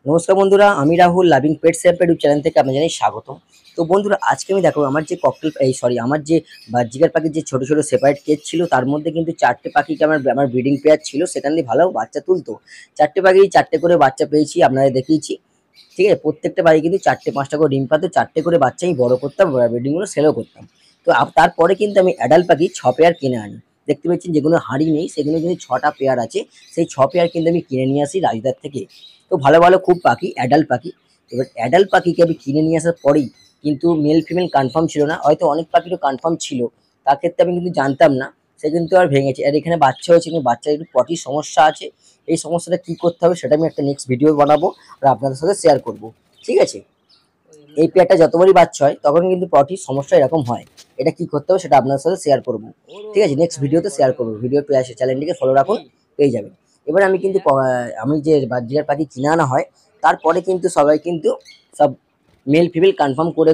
নমস্কার বন্ধুরা, আমি Rahul loving pets empire YouTube channel থেকে আপনাদের জানাই স্বাগতম। তো বন্ধুরা, আজকে আমি দেখো আমার যে ককটেল আমার যে বাজিকার পাখির যে ছোট ছোট সেপারেট কেজ ছিল, তার মধ্যে কিন্তু 4টে পাখিকে আমার আমার ব্রিডিং পেয়ার ছিল, সেখান দিয়ে ভালো বাচ্চা তুলতো। 4টে পাখি 4টে করে বাচ্চা পেয়েছি, আপনাদের দেখিয়েছি। ঠিক আছে, প্রত্যেকটা পাখি কিন্তু 4টে 5টা করে ডিম পাতো, 4টে করে বাচ্চা আমি বড় করতাম, ব্রিডিংগুলো সেলও করতাম। তো তারপরে কিন্তু আমি অ্যাডাল্ট পাখি 6 পেয়ার কিনে আনি। দেখতে পাচ্ছেন যেগুলো হাঁড়ি নেই সেগুলো কিন্তু 6টা পেয়ার আছে। সেই 6 পেয়ার কিন্তু আমি কিনে নিয়ে আসি রাজদার থেকে। তো ভালো ভালো খুব পাখি, অ্যাডাল্ট পাখি। এবার অ্যাডাল্ট পাখিকে আমি কিনে নিয়ে আসার পরেই কিন্তু মেল ফিমেল কনফার্ম ছিল না, হয়তো অনেক পাখিরও কনফার্ম ছিল, তার ক্ষেত্রে আমি কিন্তু জানতাম না। সে কিন্তু আর ভেঙেছে। আর এখানে বাচ্চা হয়েছে, কিন্তু বাচ্চার একটু পটির সমস্যা আছে। এই সমস্যাটা কি করতে হবে সেটা আমি একটা নেক্সট ভিডিও বানাবো আর আপনাদের সাথে শেয়ার করব। ঠিক আছে, এই পেয়ারটা যতবারই বাচ্চা হয় তখন কিন্তু পটির সমস্যা এরকম হয়। এটা কি করতে হবে সেটা আপনার সাথে শেয়ার করব। ঠিক আছে, নেক্সট ভিডিওতে শেয়ার করবো। ভিডিও পেয়ে আসে, চ্যানেলটিকে ফলো রাখুন, পেয়ে যাবেন। এবার আমি কিন্তু আমি যে বাজিকার পাখি কিনে আনা হয়, তারপরে কিন্তু সবাই কিন্তু সব মেল ফিমেল কনফার্ম করে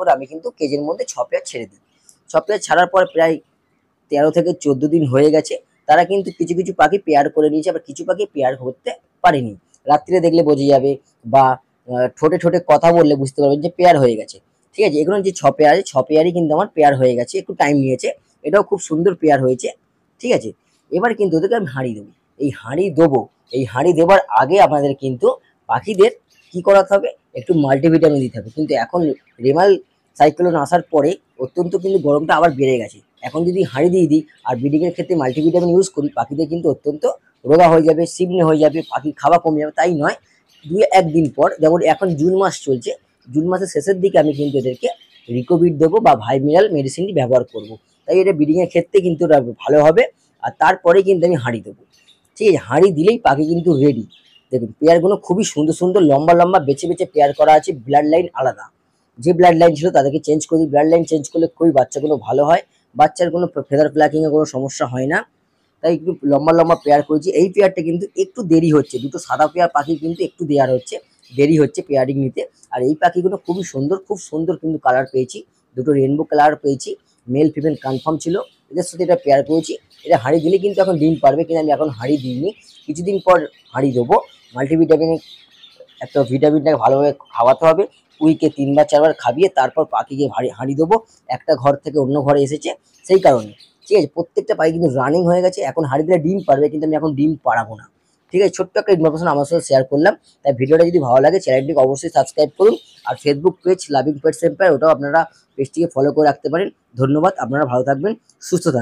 করে আমি কিন্তু কেজের মধ্যে 6 পেয়ার ছেড়ে দিই। 6 পেয়ার ছাড়ার পর প্রায় 13 থেকে 14 দিন হয়ে গেছে। তারা কিন্তু কিছু কিছু পাখি পেয়ার করে নিয়েছে, আবার কিছু পাখি পেয়ার করতে পারেনি। রাত্রিরে দেখলে বোঝা যাবে, বা ঠোঁটে ঠোঁটে কথা বললে বুঝতে পারবেন যে পেয়ার হয়ে গেছে। ঠিক আছে, এগুলো যে 6 পেয়ার আছে, 6 পেয়ারই কিন্তু আমার পেয়ার হয়ে গেছে, একটু টাইম নিয়েছে। এটাও খুব সুন্দর পেয়ার হয়েছে। ঠিক আছে, এবার কিন্তু ওদেরকে আমি হাঁড়ি দেবো। এই হাঁড়ি দেবার আগে আপনাদের কিন্তু পাখিদের কি করাতে হবে, একটু মাল্টিভিটামিন দিতে হবে। কিন্তু এখন রেমাল সাইক্লোন আসার পরে অত্যন্ত কিন্তু গরমটা আবার বেড়ে গেছে। এখন যদি হাঁড়ি দিয়ে দিই আর ব্রিডিংয়ের ক্ষেত্রে মাল্টিভিটামিন ইউজ করি, পাখিদের কিন্তু অত্যন্ত রোগা হয়ে যাবে, সিমনে হয়ে যাবে, পাখির খাওয়া কমে যাবে। তাই নয়, 2-1 দিন পর, যেমন এখন জুন মাস চলছে, জুন মাসের শেষের দিকে আমি কিন্তু এদেরকে রিকোভিড দেবো বা ভাইমিনাল মেডিসিনটি ব্যবহার করব। তাই এটা ব্রিডিংয়ের ক্ষেত্রে কিন্তু ওটা ভালো হবে। আর তারপরে কিন্তু আমি হাঁড়ি দেবো। ঠিক আছে, হাঁড়ি দিলেই পাখি কিন্তু রেডি। দেখুন পেয়ারগুলো খুবই সুন্দর সুন্দর লম্বা লম্বা বেছে বেছে পেয়ার করা আছে, ব্লাড লাইন আলাদা। যে ব্লাড লাইন ছিল তাদেরকে চেঞ্জ করে দিই। ব্লাড লাইন চেঞ্জ করলে খুবই বাচ্চাগুলো ভালো হয়, বাচ্চার কোনো ফেদার ফ্ল্যাকিংয়ে কোনো সমস্যা হয় না। তাই একটু লম্বা লম্বা পেয়ার করেছি। এই পেয়ারটা কিন্তু একটু দেরি হচ্ছে, দুটো সাদা পেয়ার পাখি কিন্তু একটু দেওয়ার হচ্ছে, দেরি হচ্ছে পেয়ারিং নিতে। আর এই পাখিগুলো খুবই সুন্দর, খুব সুন্দর কিন্তু কালার পেয়েছি, দুটো রেনবো কালার পেয়েছি। মেল ফিমেল কনফার্ম ছিল, এদের সাথে এটা পেয়ার করেছি। এটা হাঁড়ি দিলে কিন্তু এখন ডিম পারবে, কিন্তু আমি এখন হাঁড়ি দিইনি, কিছুদিন পর হাঁড়ি দেবো। মাল্টিভিটামিন একটা ভিটামিনটাকে ভালোভাবে খাওয়াতে হবে, উইকে 3 বার 4 বার খাবিয়ে তারপর পাখিকে হাঁড়ি দেবো। একটা ঘর থেকে অন্য ঘরে এসেছে, সেই কারণে। ঠিক আছে, প্রত্যেকটা পাখি কিন্তু রানিং হয়ে গেছে, এখন হাঁড়ি দিলে ডিম পারবে, কিন্তু আমি এখন ডিম পাড়াবো না। ঠিক আছে, ছোট্ট একটা ইনফরমেশন আমার সাথে শেয়ার করলাম। তাই ভিডিওটা যদি ভালো লাগে চ্যানেলটিকে অবশ্যই সাবস্ক্রাইব করুন। আর Facebook page loving pets empire, ওটাও আপনারা পেজটিকে ফলো করে রাখতে পারেন। ধন্যবাদ, আপনারা ভালো থাকবেন, সুস্থ থাকবেন।